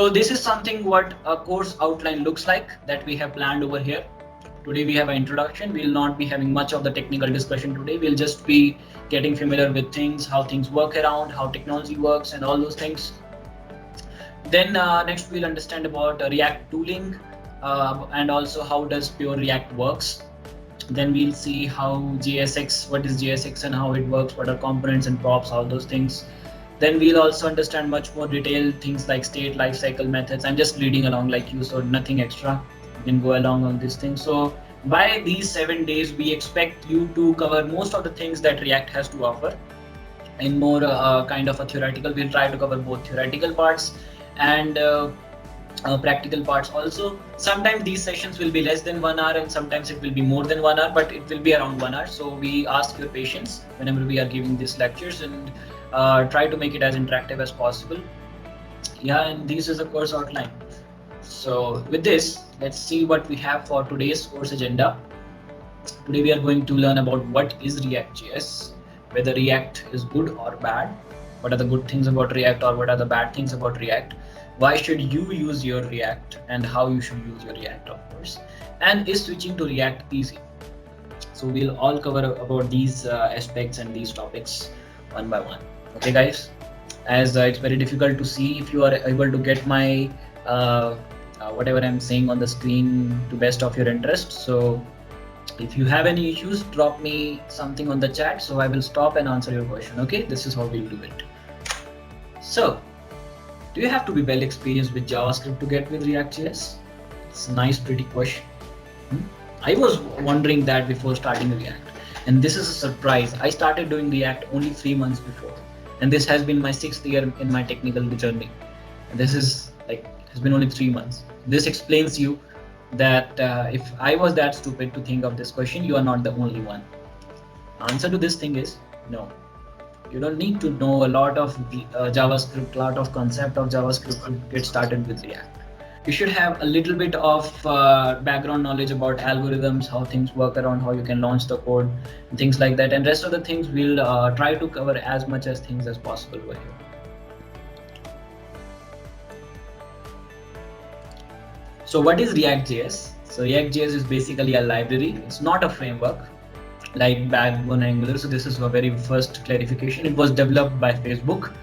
So this is something what a course outline looks like that we have planned over here. Today we have an introduction. We will not be having much of the technical discussion today. We'll just be getting familiar with things, how things work around, how technology works and all those things. Then next we'll understand about React tooling and also how does pure React works. Then we'll see how JSX, what is JSX and how it works, what are components and props, all those things. Then we'll also understand much more detailed things like state lifecycle methods. I'm just reading along like you, so nothing extra. You can go along on this thing. So by these 7 days, we expect you to cover most of the things that React has to offer in more kind of a theoretical. We'll try to cover both theoretical parts and practical parts also. Sometimes these sessions will be less than 1 hour and sometimes it will be more than 1 hour, but it will be around 1 hour. So we ask your patience whenever we are giving these lectures and try to make it as interactive as possible. Yeah, and this is the course outline. So with this, let's see what we have for today's course agenda. Today we are going to learn about what is ReactJS, whether React is good or bad, what are the good things about React or what are the bad things about React, why should you use your React and how you should use your React, of course, and is switching to React easy? So we'll all cover about these aspects and these topics one by one. Okay guys, as it's very difficult to see if you are able to get my whatever I'm saying on the screen to best of your interest. So if you have any issues, drop me something on the chat, so I will stop and answer your question. Okay, this is how we'll do it. So do you have to be well experienced with JavaScript to get with ReactJS? It's a nice, pretty question. I was wondering that before starting React, and this is a surprise. I started doing React only 3 months before, and this has been my 6th year in my technical journey. And this is like, it's been only 3 months. This explains you that if I was that stupid to think of this question, you are not the only one. Answer to this thing is no. You don't need to know a lot of JavaScript, lot of concept of JavaScript to get started with React. You should have a little bit of background knowledge about algorithms, how things work around, how you can launch the code, and things like that. And rest of the things we'll try to cover as much as things as possible over here. So what is ReactJS? So ReactJS is basically a library. It's not a framework like Backbone, Angular. So this is a very first clarification. It was developed by Facebook.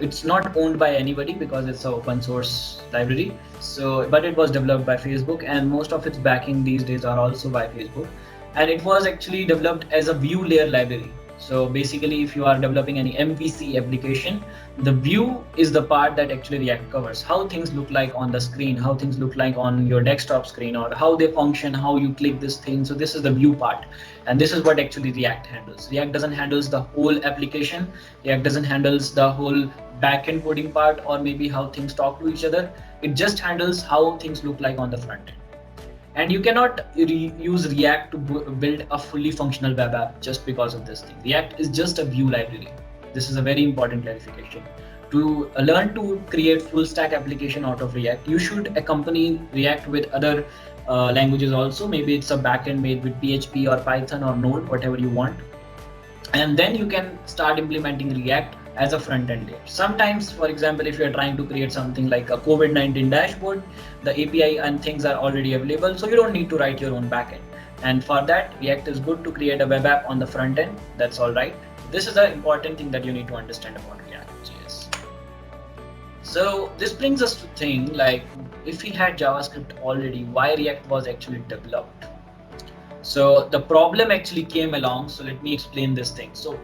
It's not owned by anybody because it's an open source library. So, but it was developed by Facebook, and most of its backing these days are also by Facebook. And it was actually developed as a view layer library. So basically, if you are developing any MVC application, the view is the part that actually React covers. How things look like on the screen, how things look like on your desktop screen, or how they function, how you click this thing. So this is the view part. And this is what actually React handles. React doesn't handle the whole application. React doesn't handle the whole backend coding part or maybe how things talk to each other. It just handles how things look like on the front end. And you cannot use React to build a fully functional web app just because of this thing. React is just a view library. This is a very important clarification. To learn to create full stack application out of React, you should accompany React with other languages also. Maybe it's a backend made with PHP or Python or Node, whatever you want. And then you can start implementing React as a front-end layer. Sometimes, for example, if you're trying to create something like a COVID-19 dashboard, the API and things are already available, so you don't need to write your own backend. And for that, React is good to create a web app on the front end. That's all right. This is the important thing that you need to understand about React.js. So this brings us to think like, if we had JavaScript already, why React was actually developed? So the problem actually came along. So let me explain this thing. So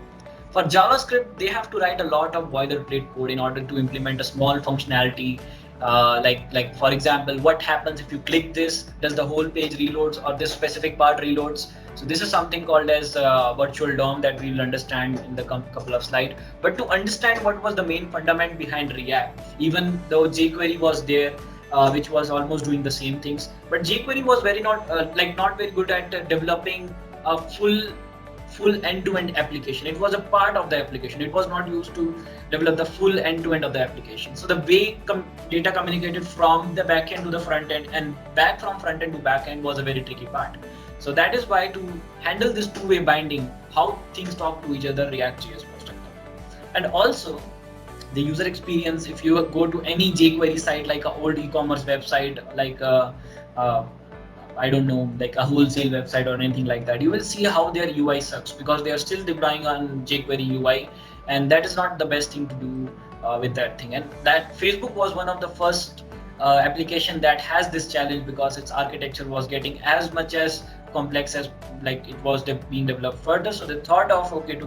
for JavaScript, they have to write a lot of boilerplate code in order to implement a small functionality. Like for example, what happens if you click this? Does the whole page reloads or this specific part reloads? So this is something called as virtual DOM that we will understand in the couple of slides. But to understand what was the main fundament behind React, even though jQuery was there, which was almost doing the same things, but jQuery was not very good at developing a full end-to-end application. It was a part of the application. It was not used to develop the full end-to-end of the application. So the way data communicated from the backend to the front end and back from front end to back end was a very tricky part. So that is why to handle this two-way binding, how things talk to each other, ReactJS was developed. And also The user experience, if you go to any jQuery site, like an old e-commerce website, like I don't know, like a wholesale website or anything like that, you will see how their UI sucks because they are still deploying on jQuery UI, and that is not the best thing to do with that thing. And that Facebook was one of the first application that has this challenge because its architecture was getting as much as complex as like it was being developed further. So they thought of, okay, to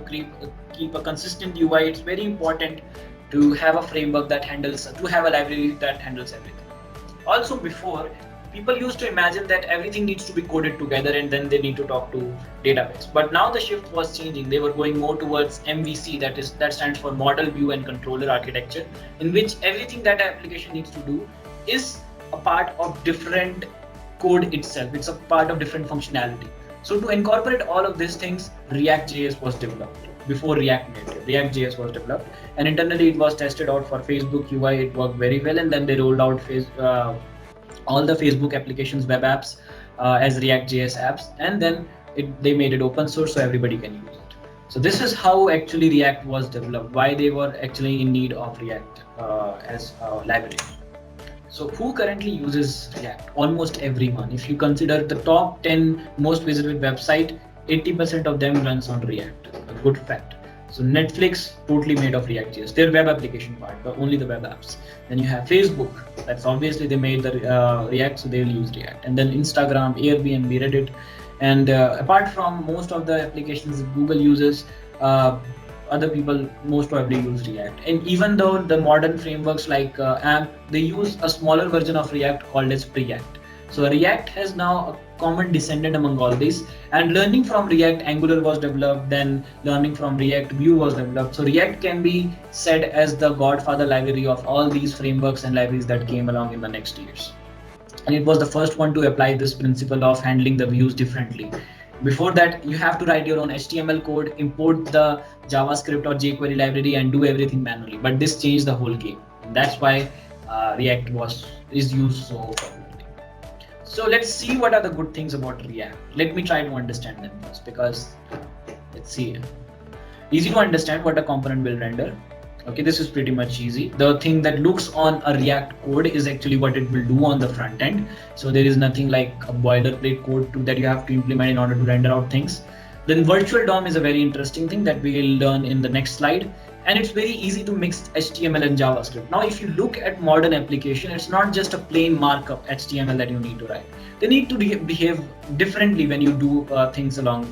keep a consistent UI, it's very important to have a framework that handles, to have a library that handles everything. Also, before, people used to imagine that everything needs to be coded together and then they need to talk to database. But now the shift was changing. They were going more towards MVC, that stands for Model View and Controller Architecture, in which everything that application needs to do is a part of different code itself. It's a part of different functionality. So to incorporate all of these things, ReactJS was developed. Before React Native, ReactJS was developed, and internally it was tested out for Facebook UI. It worked very well, and then they rolled out all the Facebook applications, web apps as ReactJS apps, and then they made it open source so everybody can use it. So this is how actually React was developed, why they were actually in need of React as a library. So who currently uses React? Almost everyone. If you consider the top 10 most visited website, 80% of them runs on React. A good fact. So Netflix, totally made of ReactJS. Their web application part, but only the web apps. Then you have Facebook. That's obviously they made the React, so they'll use React. And then Instagram, Airbnb, Reddit. And apart from most of the applications Google uses, other people most probably use React. And even though the modern frameworks like AMP, they use a smaller version of React called as Preact. So React has now a common descendant among all these, and learning from React, Angular was developed, then learning from React, Vue was developed. So React can be said as the godfather library of all these frameworks and libraries that came along in the next years. And it was the first one to apply this principle of handling the views differently. Before that, you have to write your own HTML code, import the JavaScript or jQuery library, and do everything manually. But this changed the whole game. And that's why React is used so popularly. So let's see what are the good things about React. Let me try to understand them first, because let's see. Easy to understand what a component will render. Okay, this is pretty much easy. The thing that looks on a React code is actually what it will do on the front end. So there is nothing like a boilerplate code that you have to implement in order to render out things. Then virtual DOM is a very interesting thing that we will learn in the next slide. And it's very easy to mix HTML and JavaScript. Now, if you look at modern application, it's not just a plain markup HTML that you need to write. They need to behave differently when you do things along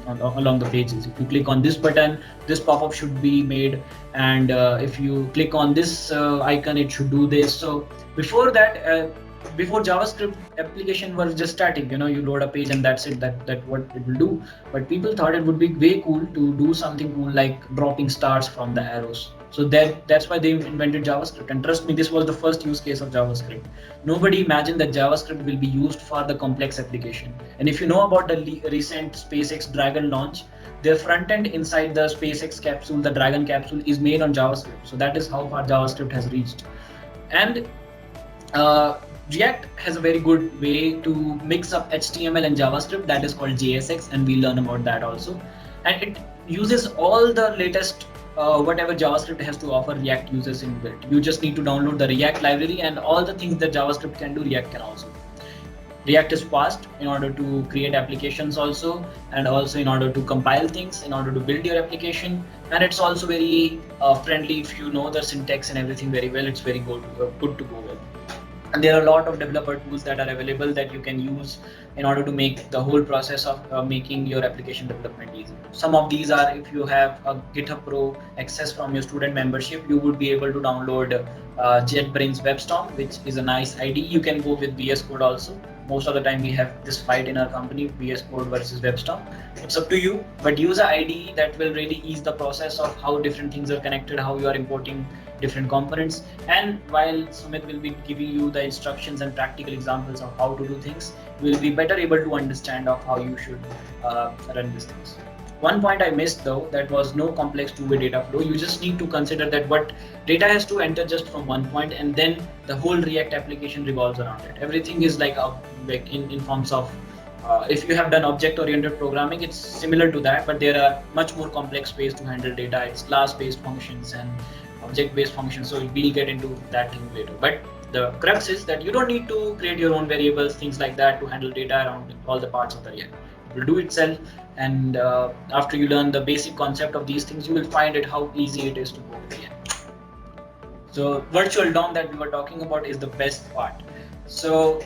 the pages. If you click on this button, this pop-up should be made, and if you click on this icon, it should do this. So before that, before JavaScript application was just static, you load a page and that's it, that what it will do. But people thought it would be way cool to do something cool like dropping stars from the arrows. So that's why they invented JavaScript. And trust me, this was the first use case of JavaScript. Nobody imagined that JavaScript will be used for the complex application. And if you know about the recent SpaceX Dragon launch, their front end inside the SpaceX capsule, the Dragon capsule, is made on JavaScript. So that is how far JavaScript has reached. And React has a very good way to mix up HTML and JavaScript, that is called JSX, and we'll learn about that also. And it uses all the latest whatever JavaScript has to offer, React uses inbuilt. You just need to download the React library, and all the things that JavaScript can do, React can also do. React is fast in order to create applications also, and also in order to compile things, in order to build your application. And it's also very friendly. If you know the syntax and everything very well, it's very good to go with. And there are a lot of developer tools that are available that you can use in order to make the whole process of making your application development easy. Some of these are, if you have a GitHub Pro access from your student membership, you would be able to download JetBrains WebStorm, which is a nice IDE. You can go with VS Code also. Most of the time we have this fight in our company, VS Code versus WebStorm. It's up to you, but use an IDE that will really ease the process of how different things are connected, how you are importing different components. And while Sumit will be giving you the instructions and practical examples of how to do things, you will be better able to understand of how you should run these things. One point I missed though, that was no complex two-way data flow. You just need to consider that what data has to enter just from one point, and then the whole React application revolves around it. Everything is like in forms of, if you have done object-oriented programming, it's similar to that, but there are much more complex ways to handle data. It's class-based functions and object-based function. So we'll get into that thing later. But the crux is that you don't need to create your own variables, things like that, to handle data around all the parts of the React. It will do itself, and after you learn the basic concept of these things, you will find it how easy it is to go with React. So virtual DOM that we were talking about is the best part. So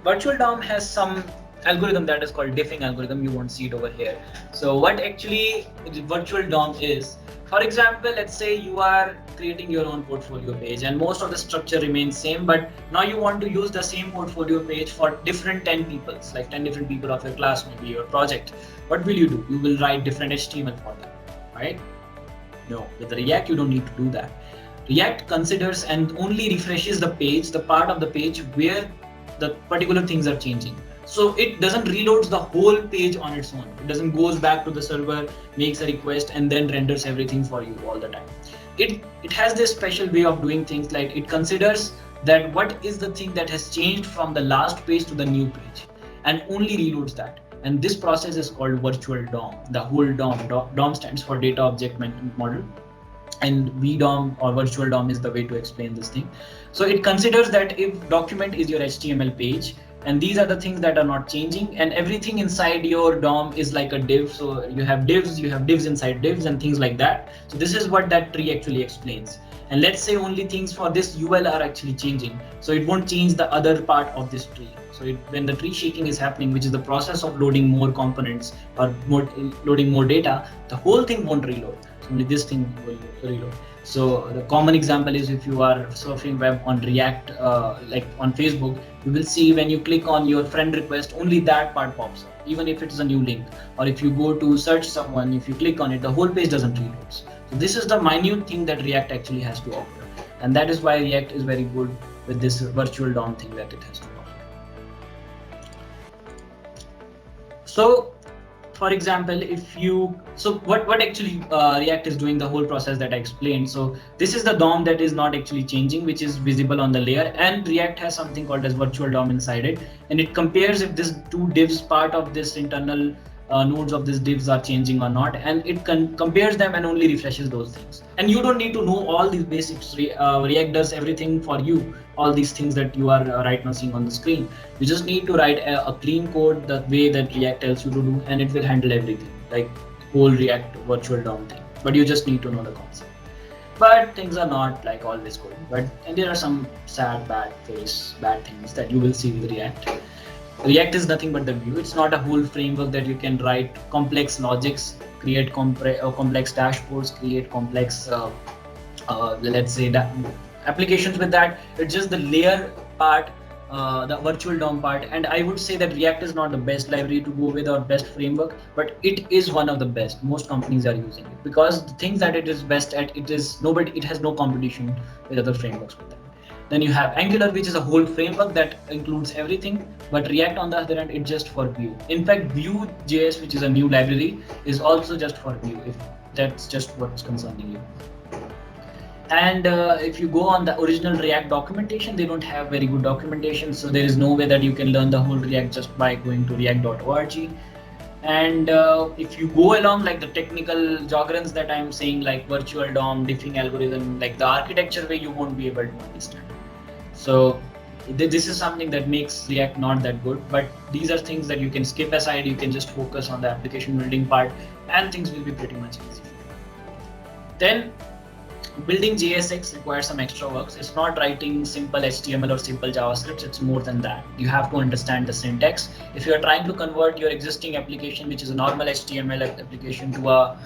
virtual DOM has some algorithm that is called diffing algorithm. You won't see it over here. So what actually virtual DOM is, for example, let's say you are creating your own portfolio page and most of the structure remains same, but now you want to use the same portfolio page for different 10 people, like 10 different people of your class, maybe your project. What will you do? You will write different HTML for them, right? No, with React, you don't need to do that. React considers and only refreshes the page, the part of the page where the particular things are changing. So it doesn't reloads the whole page on its own. It doesn't goes back to the server, makes a request, and then renders everything for you all the time. It has this special way of doing things, like it considers that what is the thing that has changed from the last page to the new page, and only reloads that. And this process is called virtual DOM. The whole DOM stands for data object model. And VDOM or virtual DOM is the way to explain this thing. So it considers that if document is your HTML page, and these are the things that are not changing, and everything inside your DOM is like a div. So you have divs inside divs and things like that. So this is what that tree actually explains. And let's say only things for this UL are actually changing. So it won't change the other part of this tree. So when the tree shaking is happening, which is the process of loading more components or loading more data, the whole thing won't reload. So only this thing will reload. So the common example is if you are surfing web on React, like on Facebook, you will see when you click on your friend request, only that part pops up, even if it is a new link. Or if you go to search someone, if you click on it, the whole page doesn't reload. So this is the minute thing that React actually has to offer. And that is why React is very good with this virtual DOM thing that it has to offer. So for example, what actually React is doing, the whole process that I explained. So this is the DOM that is not actually changing, which is visible on the layer, and React has something called as virtual DOM inside it, and it compares if this two divs part of this internal nodes of these divs are changing or not, and it compares them and only refreshes those things. And you don't need to know all these basics. React does everything for you, all these things that you are right now seeing on the screen. You just need to write a clean code the way that React tells you to do, and it will handle everything, like whole React virtual DOM thing. But you just need to know the concept. But things are not like always good. And there are some sad, bad things that you will see with React. React is nothing but the view. It's not a whole framework that you can write complex logics, create complex dashboards, create complex, let's say, applications with that. It's just the layer part, the virtual DOM part. And I would say that React is not the best library to go with or best framework, but it is one of the best. Most companies are using it because the things that it is best at, it has no competition with other frameworks with that. Then you have Angular, which is a whole framework that includes everything, but React on the other hand, it's just for Vue. In fact, Vue.js, which is a new library, is also just for Vue, if that's just what's concerning you. And if you go on the original React documentation, they don't have very good documentation, so there is no way that you can learn the whole React just by going to react.org. And if you go along like the technical jargons that I'm saying, like virtual DOM, diffing algorithm, like the architecture way, you won't be able to understand. So this is something that makes React not that good, but these are things that you can skip aside. You can just focus on the application building part, and things will be pretty much easy. Then building JSX requires some extra works. It's not writing simple HTML or simple JavaScript. It's more than that. You have to understand the syntax. If you are trying to convert your existing application, which is a normal HTML application, to a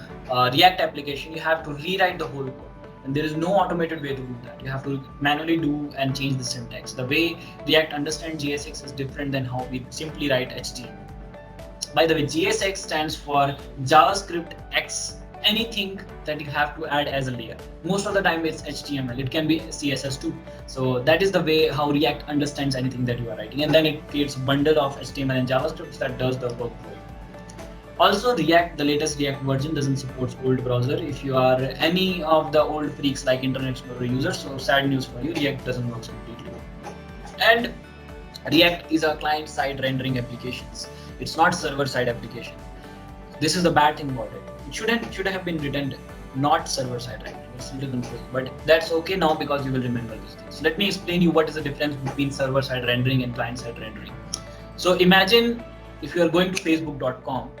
React application, you have to rewrite the whole code. And there is no automated way to do that. You have to manually do and change the syntax. The way React understands JSX is different than how we simply write HTML. By the way, JSX stands for JavaScript X, anything that you have to add as a layer. Most of the time it's HTML. It can be CSS too. So that is the way how React understands anything that you are writing. And then it creates a bundle of HTML and JavaScript that does the work for you. Also, React, the latest React version doesn't support old browser. If you are any of the old freaks like Internet Explorer users, so sad news for you, React doesn't work completely. And React is a client-side rendering applications. It's not server-side application. This is the bad thing about it. It should have been written not server-side rendering. It's a little confusing, but that's okay now because you will remember these things. Let me explain you what is the difference between server-side rendering and client-side rendering. So imagine if you are going to facebook.com,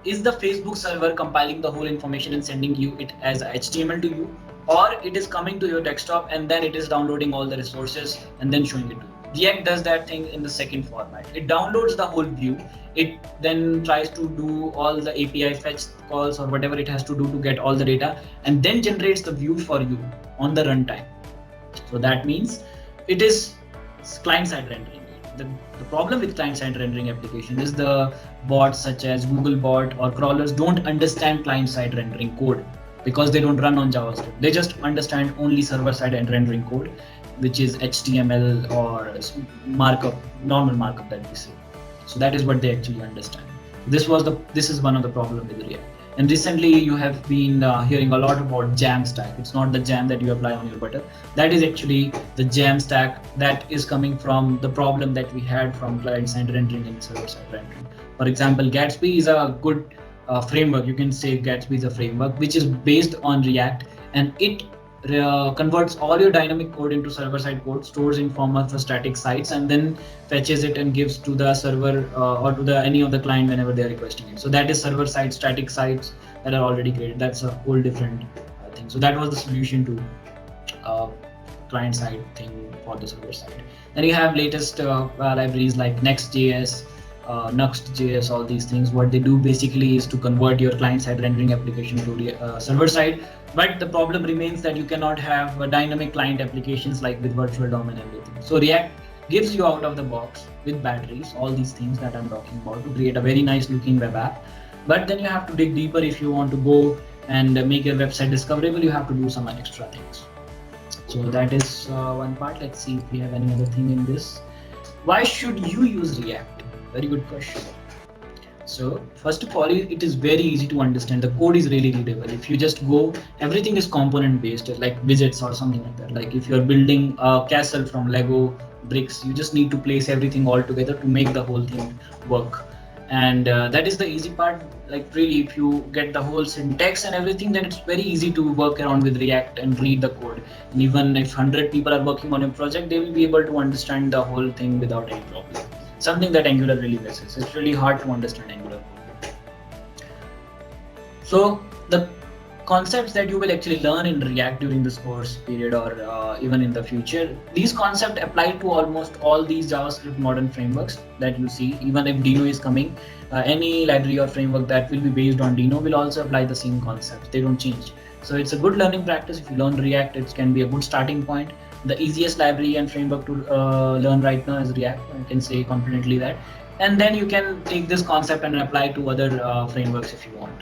is the Facebook server compiling the whole information and sending you it as HTML to you, or it is coming to your desktop and then it is downloading all the resources and then showing it to you? React does that thing in the second format. It downloads the whole view. It then tries to do all the API fetch calls or whatever it has to do to get all the data, and then generates the view for you on the runtime. So that means it is client-side rendering. The problem with client-side rendering application is the bots such as Google bot or crawlers don't understand client-side rendering code because they don't run on JavaScript. They just understand only server-side and rendering code, which is HTML or markup, normal markup that we say. So that is what they actually understand. This is one of the problems with React. And recently you have been hearing a lot about jam stack. It's not the jam that you apply on your butter. That is actually the jam stack that is coming from the problem that we had from client-side rendering and server-side rendering. For example, Gatsby is a good framework. You can say Gatsby is a framework which is based on React, and it converts all your dynamic code into server-side code, stores in form of static sites, and then fetches it and gives to the server or to any of the client whenever they are requesting it. So that is server-side static sites that are already created. That's a whole different thing. So that was the solution to client-side thing for the server side. Then you have latest libraries like Next.js, Nuxt.js, all these things. What they do basically is to convert your client-side rendering application to the server side. But the problem remains that you cannot have dynamic client applications like with virtual DOM and everything. So React gives you out of the box with batteries, all these things that I'm talking about, to create a very nice looking web app. But then you have to dig deeper if you want to go and make your website discoverable. You have to do some extra things. So that is one part. Let's see if we have any other thing in this. Why should you use React? Very good question. So first of all, it is very easy to understand. The code is really readable. If you just go, everything is component based, like widgets or something like that. Like if you're building a castle from Lego bricks, you just need to place everything all together to make the whole thing work. And that is the easy part. Like really, if you get the whole syntax and everything, then it's very easy to work around with React and read the code. And even if 100 people are working on a project, they will be able to understand the whole thing without any problem. Something that Angular really misses. It's really hard to understand Angular code. So the concepts that you will actually learn in React during this course period or even in the future, these concepts apply to almost all these JavaScript modern frameworks that you see. Even if Dino is coming, any library or framework that will be based on Dino will also apply the same concepts. They don't change. So it's a good learning practice. If you learn React, it can be a good starting point. The easiest library and framework to learn right now is React. I can say confidently that. And then you can take this concept and apply to other frameworks if you want.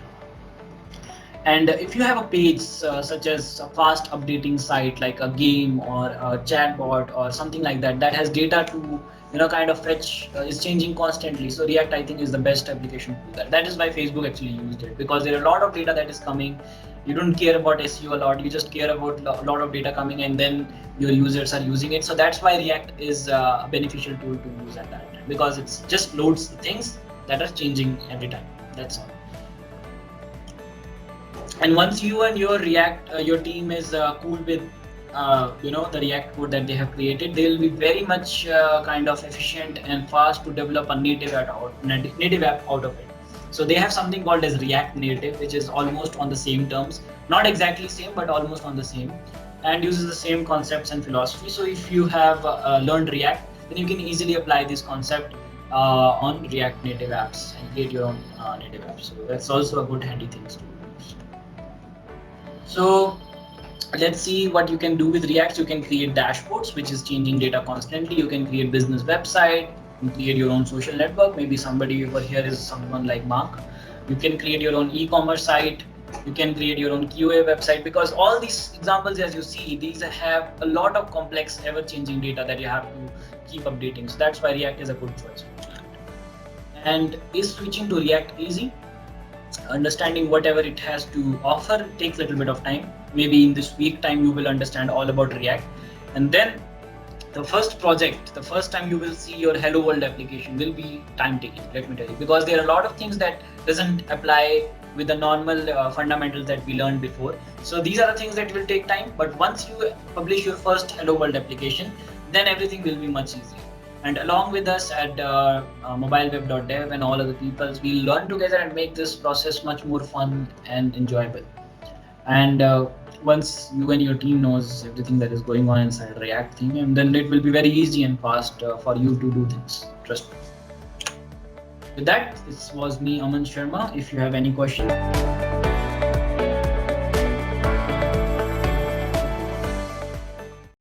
And if you have a page such as a fast updating site like a game or a chatbot or something like that, that has data to kind of fetch, is changing constantly. So React, I think, is the best application to do that. That is why Facebook actually used it, because there are a lot of data that is coming. You don't care about SEO a lot. You just care about a lot of data coming, and then your users are using it. So that's why React is a beneficial tool to use at that time, because it just loads the things that are changing every time. That's all. And once you and your React, your team is cool with the React code that they have created, they will be very much kind of efficient and fast to develop a native app out of it. So they have something called as React Native, which is almost on the same terms, not exactly same, but almost on the same, and uses the same concepts and philosophy. So if you have learned React, then you can easily apply this concept on React Native apps and create your own native apps. So that's also a good handy thing to use. So let's see what you can do with React. You can create dashboards, which is changing data constantly. You can create business website. You can create your own social network. Maybe somebody over here is someone like Mark. You can create your own e-commerce site. You can create your own QA website, because all these examples, as you see, these have a lot of complex, ever-changing data that you have to keep updating. So that's why React is a good choice. And is switching to React easy? Understanding whatever it has to offer takes a little bit of time. Maybe in this week time you will understand all about React, and then the first project, the first time you will see your Hello World application will be time taking, let me tell you, because there are a lot of things that doesn't apply with the normal fundamentals that we learned before. So these are the things that will take time, but once you publish your first Hello World application, then everything will be much easier. And along with us at mobile-web.dev and all other people, we'll learn together and make this process much more fun and enjoyable. And once you and your team knows everything that is going on inside React thing, and then it will be very easy and fast for you to do things. Trust me. With that, this was me, Aman Sharma. If you have any questions.